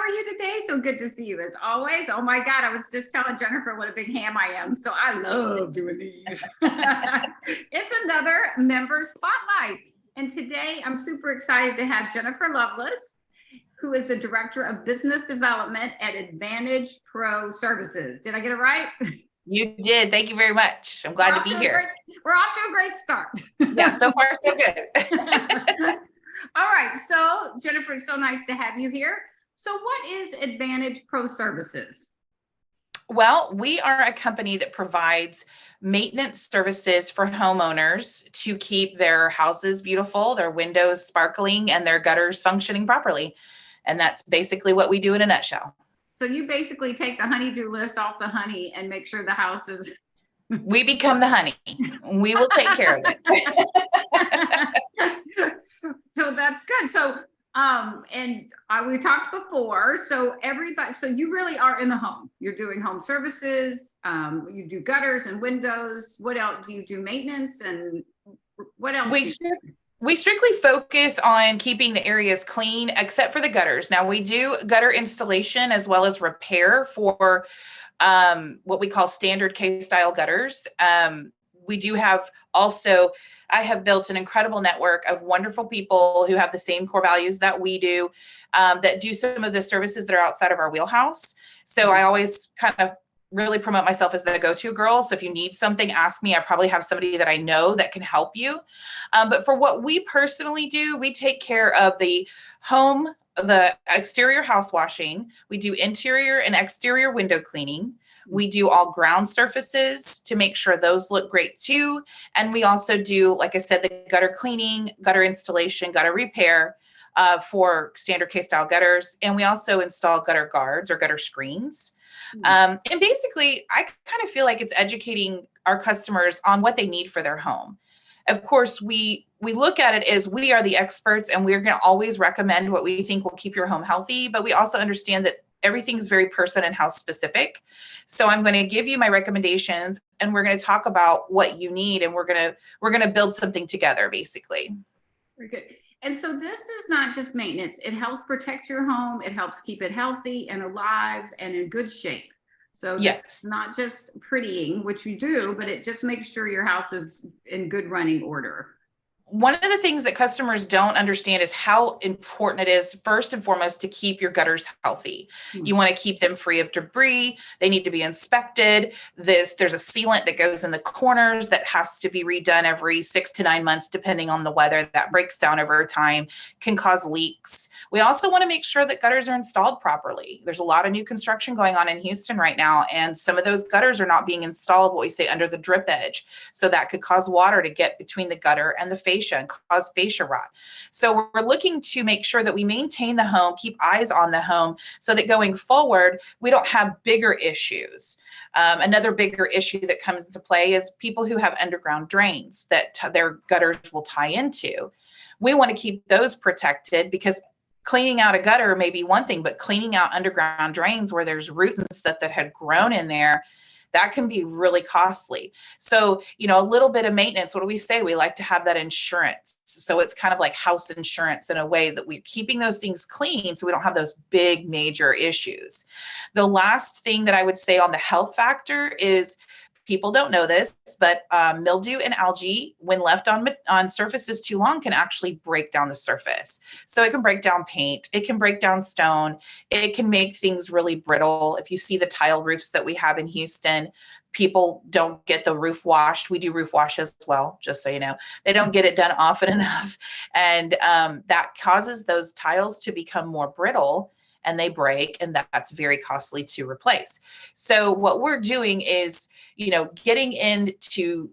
are you today? So good to see you as always. Oh my God, I was just telling Jennifer what a big ham I am. So I love doing these. It's another member spotlight. And today I'm super excited to have Jennifer Loveless, who is the Director of Business Development at Advantage Pro Services. Did I get it right? You did. Thank you very much. I'm glad to be here. We're off to a great start. Yeah, so far so good. All right. So Jennifer, it's so nice to have you here. So what is Advantage Pro Services? Well, we are a company that provides maintenance services for homeowners to keep their houses beautiful, their windows sparkling, and their gutters functioning properly. And that's basically what we do in a nutshell. So you basically take the honey-do list off the honey and make sure the house is... We become the honey. We will take care of it. So that's good. So, we talked before, so you really are in the home. You're doing home services. You do gutters and windows. What else? Do you do maintenance and what else? We strictly focus on keeping the areas clean, except for the gutters. Now we do gutter installation as well as repair for what we call standard K-style gutters. We do have also, I have built an incredible network of wonderful people who have the same core values that we do, that do some of the services that are outside of our wheelhouse. So I always kind of really promote myself as the go-to girl. So if you need something, ask me. I probably have somebody that I know that can help you. But for what we personally do, we take care of the home, the exterior house washing. We do interior and exterior window cleaning. We do all ground surfaces to make sure those look great too. And we also do, like I said, the gutter cleaning, gutter installation, gutter repair for standard K-style gutters. And we also install gutter guards or gutter screens. And basically, I kind of feel like it's educating our customers on what they need for their home. Of course, we look at it as we are the experts and we're going to always recommend what we think will keep your home healthy. But we also understand that everything's very person and house specific. So I'm going to give you my recommendations and we're going to talk about what you need and we're going to build something together, basically. Very good. And so this is not just maintenance. It helps protect your home. It helps keep it healthy and alive and in good shape. So yes, it's not just prettying, which you do, but it just makes sure your house is in good running order. One of the things that customers don't understand is how important it is, first and foremost, to keep your gutters healthy. You want to keep them free of debris. They need to be inspected. There's a sealant that goes in the corners that has to be redone every 6 to 9 months, depending on the weather. That breaks down over time, can cause leaks. We also want to make sure that gutters are installed properly. There's a lot of new construction going on in Houston right now, and some of those gutters are not being installed, what we say, under the drip edge. So that could cause water to get between the gutter and the fascia and cause fascia rot. So we're looking to make sure that we maintain the home, keep eyes on the home so that going forward, we don't have bigger issues. Another bigger issue that comes into play is people who have underground drains that their gutters will tie into. We want to keep those protected because cleaning out a gutter may be one thing, but cleaning out underground drains where there's roots and stuff that had grown in there, that can be really costly. So, a little bit of maintenance, what do we say? We like to have that insurance. So it's kind of like house insurance in a way that we're keeping those things clean so we don't have those big major issues. The last thing that I would say on the health factor is, people don't know this, but mildew and algae, when left on surfaces too long, can actually break down the surface. So it can break down paint, it can break down stone, it can make things really brittle. If you see the tile roofs that we have in Houston, people don't get the roof washed. We do roof wash as well, just so you know. They don't get it done often enough. And that causes those tiles to become more brittle and they break, and that's very costly to replace. So what we're doing is, getting in to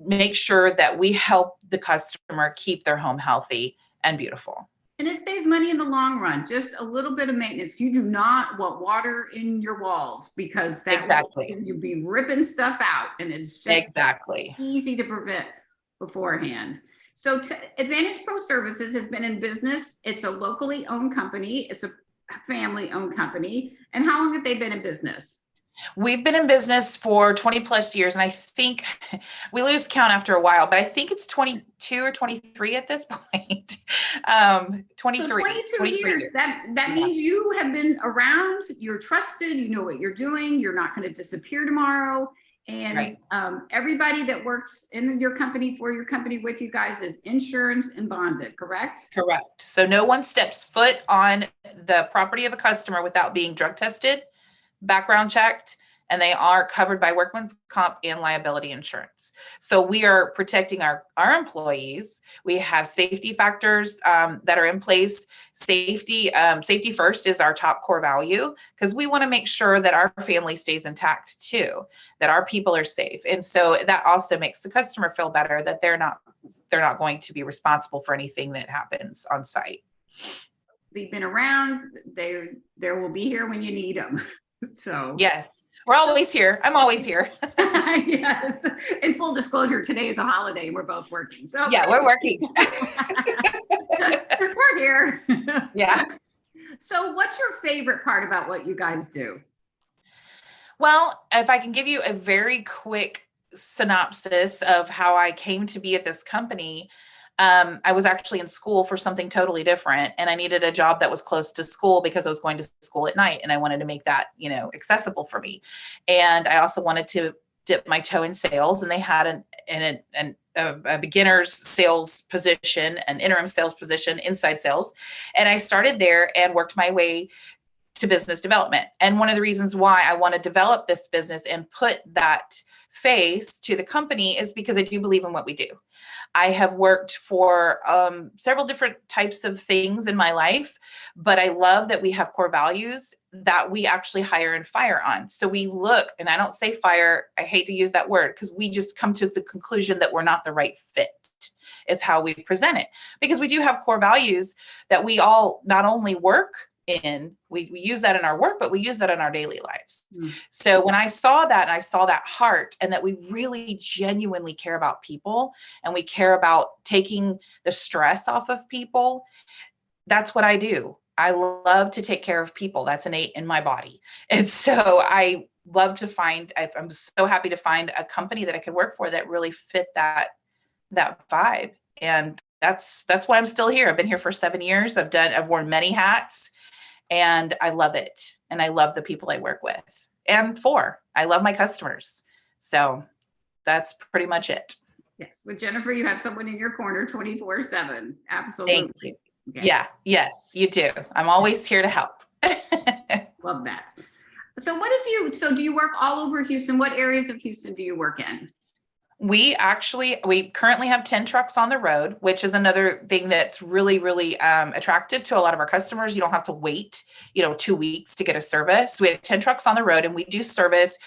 make sure that we help the customer keep their home healthy and beautiful. And it saves money in the long run, just a little bit of maintenance. You do not want water in your walls because you'd be ripping stuff out and it's just easy to prevent beforehand. So Advantage Pro Services has been in business. It's a locally owned company. It's a family-owned company. And how long have they been in business? We've been in business for 20 plus years, and I think we lose count after a while, but I think it's 22 or 23 at this point. So 23, 22 23 years, years. that Yeah, means you have been around, you're trusted, you know what you're doing, you're not going to disappear tomorrow. And right. everybody that works in your company, for your company, with you guys is insurance and bonded, correct? Correct. So no one steps foot on the property of a customer without being drug tested, background checked, and they are covered by workman's comp and liability insurance. So we are protecting our employees. We have safety factors that are in place. Safety first is our top core value, because we want to make sure that our family stays intact too, that our people are safe. And so that also makes the customer feel better that they're not going to be responsible for anything that happens on site. They've been around, there will be here when you need them. So yes, we're always here. I'm always here. yes. In full disclosure, today is a holiday and we're both working. So yeah, we're working. we're here. yeah. So what's your favorite part about what you guys do? Well, if I can give you a very quick synopsis of how I came to be at this company, I was actually in school for something totally different, and I needed a job that was close to school because I was going to school at night, and I wanted to make that, accessible for me. And I also wanted to dip my toe in sales, and they had a beginner's sales position, an interim sales position, inside sales, and I started there and worked my way to business development. And one of the reasons why I want to develop this business and put that face to the company is because I do believe in what we do. I have worked for several different types of things in my life, but I love that we have core values that we actually hire and fire on. So we look, and I don't say fire, I hate to use that word, because we just come to the conclusion that we're not the right fit, is how we present it. Because we do have core values that we all not only work in, we use that in our work, but we use that in our daily lives. So when I saw that, and I saw that heart, and that we really genuinely care about people, and we care about taking the stress off of people, that's what I do. I love to take care of people. That's innate in my body. And so I'm so happy to find a company that I could work for that really fit that vibe. And that's why I'm still here. I've been here for 7 years. I've worn many hats. And I love it. And I love the people I work with. And I love my customers. So that's pretty much it. Yes. With Jennifer, you have someone in your corner 24/7. Absolutely. Thank you. Yes. Yeah. Yes, you do. I'm always here to help. Love that. So do you work all over Houston? What areas of Houston do you work in? We currently have 10 trucks on the road, which is another thing that's really, really attractive to a lot of our customers. You don't have to wait, 2 weeks to get a service. We have 10 trucks on the road, and we do service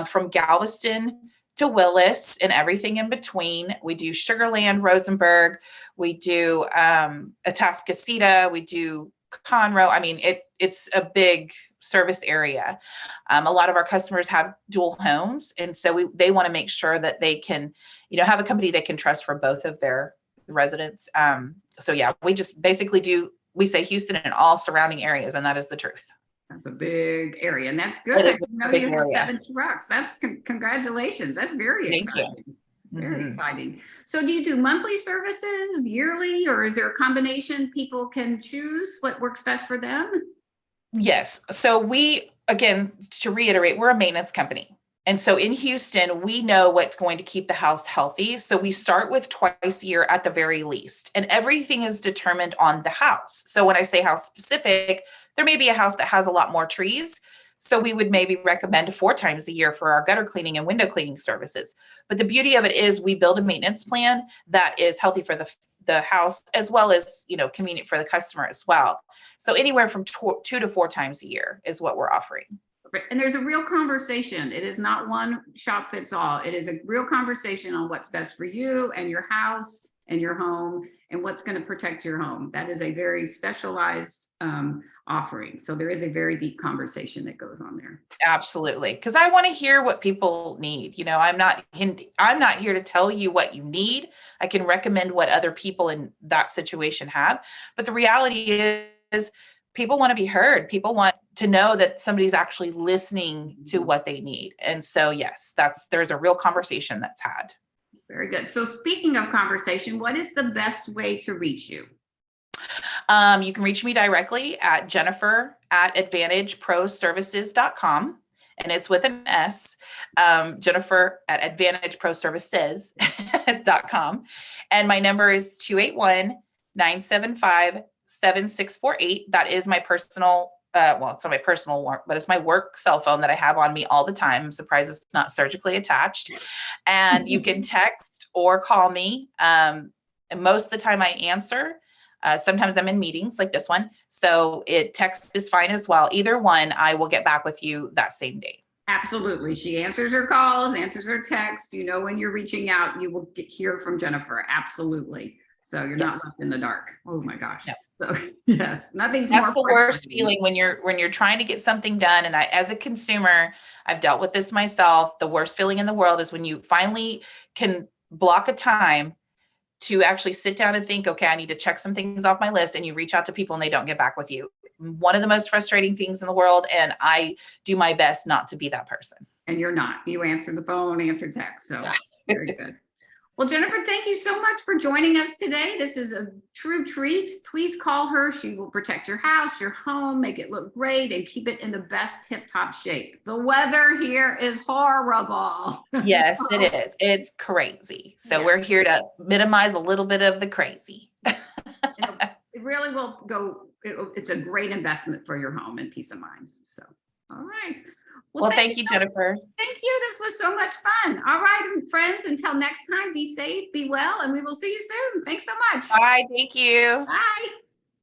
from Galveston to Willis and everything in between. We do Sugar Land, Rosenberg. We do Atascocita. We do Conroe. I mean, it's a big service area. A lot of our customers have dual homes, and so they want to make sure that they can, have a company they can trust for both of their residents. So yeah, we just basically we say Houston and all surrounding areas, and that is the truth. That's a big area, and that's good. You have 7 trucks. That's congratulations. That's very exciting. Thank you. Very exciting. So do you do monthly services, yearly, or is there a combination? People can choose what works best for them? Yes. So again, to reiterate, we're a maintenance company. And so in Houston, we know what's going to keep the house healthy. So we start with twice a year at the very least, and everything is determined on the house. So when I say house specific, there may be a house that has a lot more trees. So we would maybe recommend 4 times a year for our gutter cleaning and window cleaning services. But the beauty of it is we build a maintenance plan that is healthy for the house, as well as, convenient for the customer as well. So anywhere from 2 to 4 times a year is what we're offering. And there's a real conversation. It is not one shop fits all. It is a real conversation on what's best for you and your house and your home, and what's going to protect your home. That is a very specialized offering. So there is a very deep conversation that goes on there. Absolutely. Because I want to hear what people need. I'm not here to tell you what you need. I can recommend what other people in that situation have. But the reality is people want to be heard. People want to know that somebody's actually listening to what they need. And so, yes, there's a real conversation that's had. Very good. So speaking of conversation, what is the best way to reach you? You can reach me directly at Jennifer@AdvantageProServices.com. And it's with an S, Jennifer@AdvantageProServices.com. And my number is 281-975-7648. That is my personal, well, it's not my personal work, but it's my work cell phone that I have on me all the time. I'm surprised it's not surgically attached. And you can text or call me. And most of the time I answer. Sometimes I'm in meetings like this one. So text is fine as well. Either one, I will get back with you that same day. Absolutely. She answers her calls, answers her text. You know, when you're reaching out, you will hear from Jennifer. Absolutely. So you're not left in the dark. Oh my gosh. No. So yes, nothing's That's more the worst feeling when you're trying to get something done. And as a consumer, I've dealt with this myself. The worst feeling in the world is when you finally can block a time to actually sit down and think, okay, I need to check some things off my list, and you reach out to people and they don't get back with you. One of the most frustrating things in the world, and I do my best not to be that person. And you're not. You answer the phone, answer text. So very good. Well, Jennifer, thank you so much for joining us today. This is a true treat. Please call her. She will protect your house, your home, make it look great, and keep it in the best tip-top shape. The weather here is horrible. Yes, it is. It's crazy. So we're here to minimize a little bit of the crazy. It really will go. It's a great investment for your home and peace of mind. So, all right. Well, thank you, Jennifer. Thank you. This was so much fun. All right, friends, until next time, be safe, be well, and we will see you soon. Thanks so much. Bye. Thank you. Bye.